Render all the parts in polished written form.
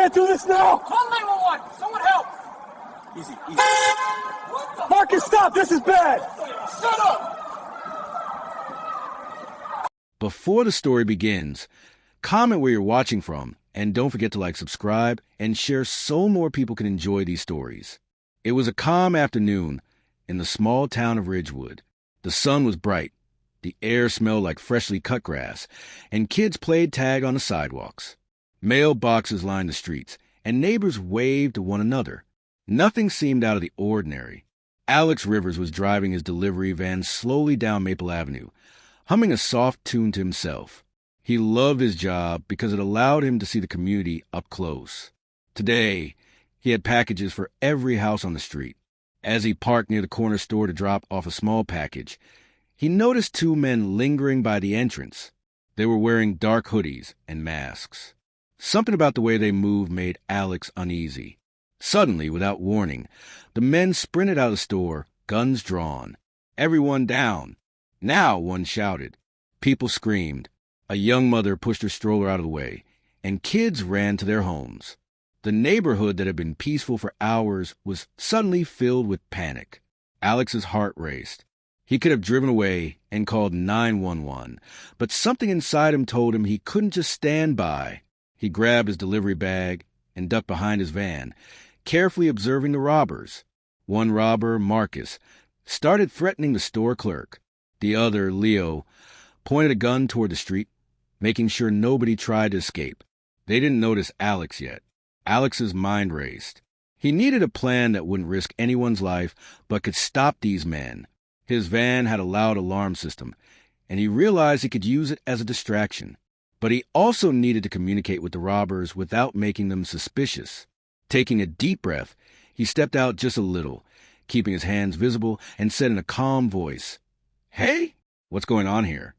can't do this now! Call 911! Someone help! Easy. What the Marcus, stop! This is bad! Shut up! Before the story begins, comment where you're watching from, and don't forget to subscribe, and share so more people can enjoy these stories. It was a calm afternoon in the small town of Ridgewood. The sun was bright, the air smelled like freshly cut grass, and kids played tag on the sidewalks. Mailboxes lined the streets, and neighbors waved to one another. Nothing seemed out of the ordinary. Alex Rivers was driving his delivery van slowly down Maple Avenue, humming a soft tune to himself. He loved his job because it allowed him to see the community up close. Today, he had packages for every house on the street. As he parked near the corner store to drop off a small package, he noticed two men lingering by the entrance. They were wearing dark hoodies and masks. Something about the way they moved made Alex uneasy. Suddenly, without warning, the men sprinted out of the store, guns drawn. "Everyone down!" "Now!" one shouted. People screamed. A young mother pushed her stroller out of the way, and kids ran to their homes. The neighborhood that had been peaceful for hours was suddenly filled with panic. Alex's heart raced. He could have driven away and called 911, but something inside him told him he couldn't just stand by. He grabbed his delivery bag and ducked behind his van, carefully observing the robbers. One robber, Marcus, started threatening the store clerk. The other, Leo, pointed a gun toward the street, making sure nobody tried to escape. They didn't notice Alex yet. Alex's mind raced. He needed a plan that wouldn't risk anyone's life, but could stop these men. His van had a loud alarm system, and he realized he could use it as a distraction. But he also needed to communicate with the robbers without making them suspicious. Taking a deep breath, he stepped out just a little, keeping his hands visible, and said in a calm voice, "Hey, what's going on here?"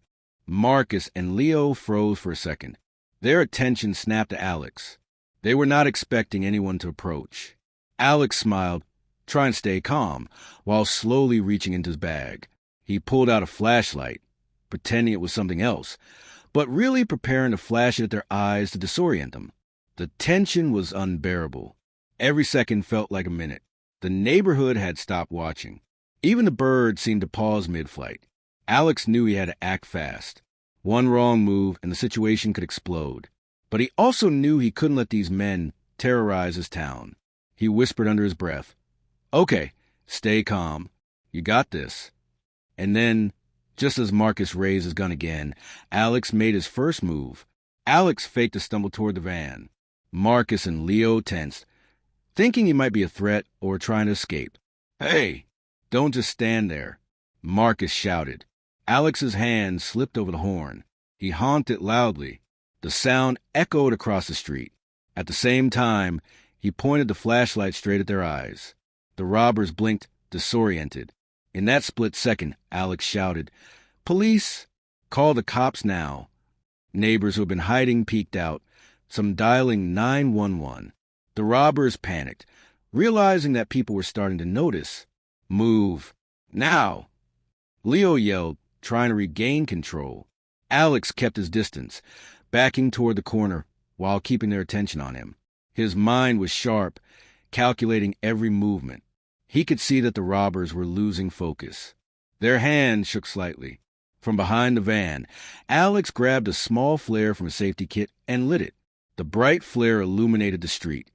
Marcus and Leo froze for a second. Their attention snapped to Alex. They were not expecting anyone to approach. Alex smiled, trying to stay calm, while slowly reaching into his bag. He pulled out a flashlight, pretending it was something else, but really preparing to flash it at their eyes to disorient them. The tension was unbearable. Every second felt like a minute. The neighborhood had stopped watching. Even the birds seemed to pause mid-flight. Alex knew he had to act fast. One wrong move and the situation could explode. But he also knew he couldn't let these men terrorize his town. He whispered under his breath, "Okay, stay calm. You got this." And then, just as Marcus raised his gun again, Alex made his first move. Alex faked a stumble toward the van. Marcus and Leo tensed, thinking he might be a threat or trying to escape. "Hey, don't just stand there," Marcus shouted. Alex's hand slipped over the horn. He honked it loudly. The sound echoed across the street. At the same time, he pointed the flashlight straight at their eyes. The robbers blinked, disoriented. In that split second, Alex shouted, "Police! Call the cops now." Neighbors who had been hiding peeked out, some dialing 911. The robbers panicked, realizing that people were starting to notice. "Move! Now!" Leo yelled, trying to regain control. Alex kept his distance, backing toward the corner while keeping their attention on him. His mind was sharp, calculating every movement. He could see that the robbers were losing focus. Their hands shook slightly. From behind the van, Alex grabbed a small flare from a safety kit and lit it. The bright flare illuminated the street,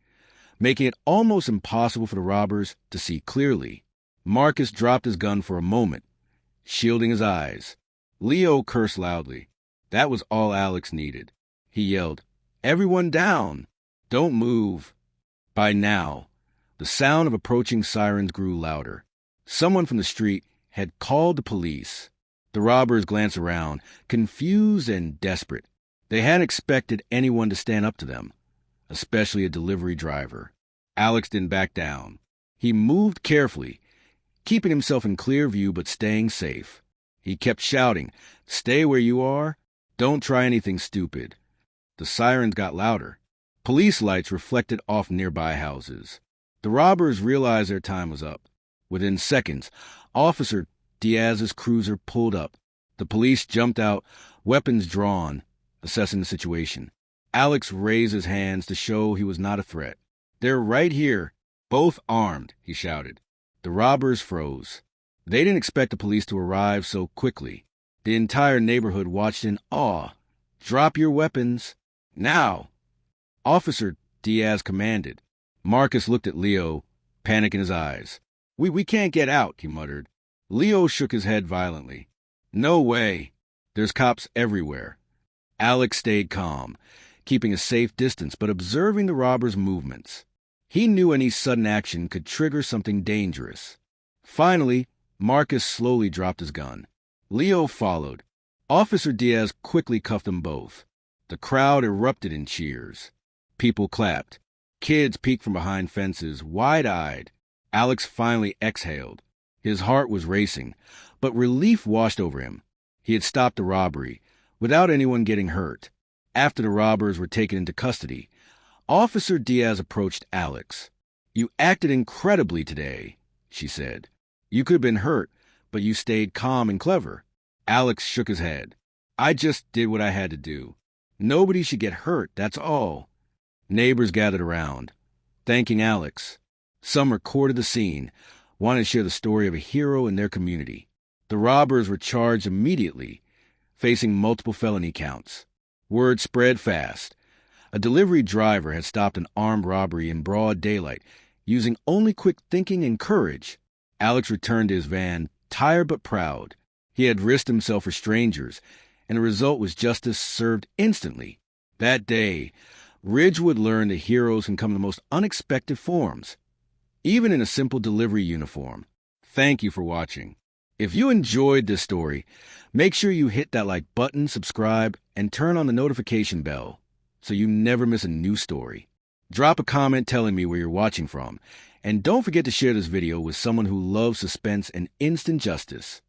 making it almost impossible for the robbers to see clearly. Marcus dropped his gun for a moment, shielding his eyes. Leo cursed loudly. That was all Alex needed. He yelled, "Everyone down! Don't move!" By now, the sound of approaching sirens grew louder. Someone from the street had called the police. The robbers glanced around, confused and desperate. They hadn't expected anyone to stand up to them, especially a delivery driver. Alex didn't back down. He moved carefully, keeping himself in clear view but staying safe. He kept shouting, "Stay where you are. Don't try anything stupid." The sirens got louder. Police lights reflected off nearby houses. The robbers realized their time was up. Within seconds, Officer Diaz's cruiser pulled up. The police jumped out, weapons drawn, assessing the situation. Alex raised his hands to show he was not a threat. "They're right here, both armed," he shouted. The robbers froze. They didn't expect the police to arrive so quickly. The entire neighborhood watched in awe. "Drop your weapons. Now!" Officer Diaz commanded. Marcus looked at Leo, panic in his eyes. We can't get out," he muttered. Leo shook his head violently. "No way. There's cops everywhere." Alex stayed calm, keeping a safe distance but observing the robbers' movements. He knew any sudden action could trigger something dangerous. Finally, Marcus slowly dropped his gun. Leo followed. Officer Diaz quickly cuffed them both. The crowd erupted in cheers. People clapped. Kids peeked from behind fences, wide-eyed. Alex finally exhaled. His heart was racing, but relief washed over him. He had stopped the robbery, without anyone getting hurt. After the robbers were taken into custody, Officer Diaz approached Alex. "You acted incredibly today," she said. "You could have been hurt, but you stayed calm and clever." Alex shook his head. "I just did what I had to do. Nobody should get hurt, that's all." Neighbors gathered around, thanking Alex. Some recorded the scene, wanting to share the story of a hero in their community. The robbers were charged immediately, facing multiple felony counts. Word spread fast. A delivery driver had stopped an armed robbery in broad daylight, using only quick thinking and courage. Alex returned to his van, tired but proud. He had risked himself for strangers, and the result was justice served instantly. That day, Ridgewood learned that heroes can come in the most unexpected forms, even in a simple delivery uniform. Thank you for watching. If you enjoyed this story, make sure you hit that like button, subscribe, and turn on the notification bell so you never miss a new story. Drop a comment telling me where you're watching from, and don't forget to share this video with someone who loves suspense and instant justice.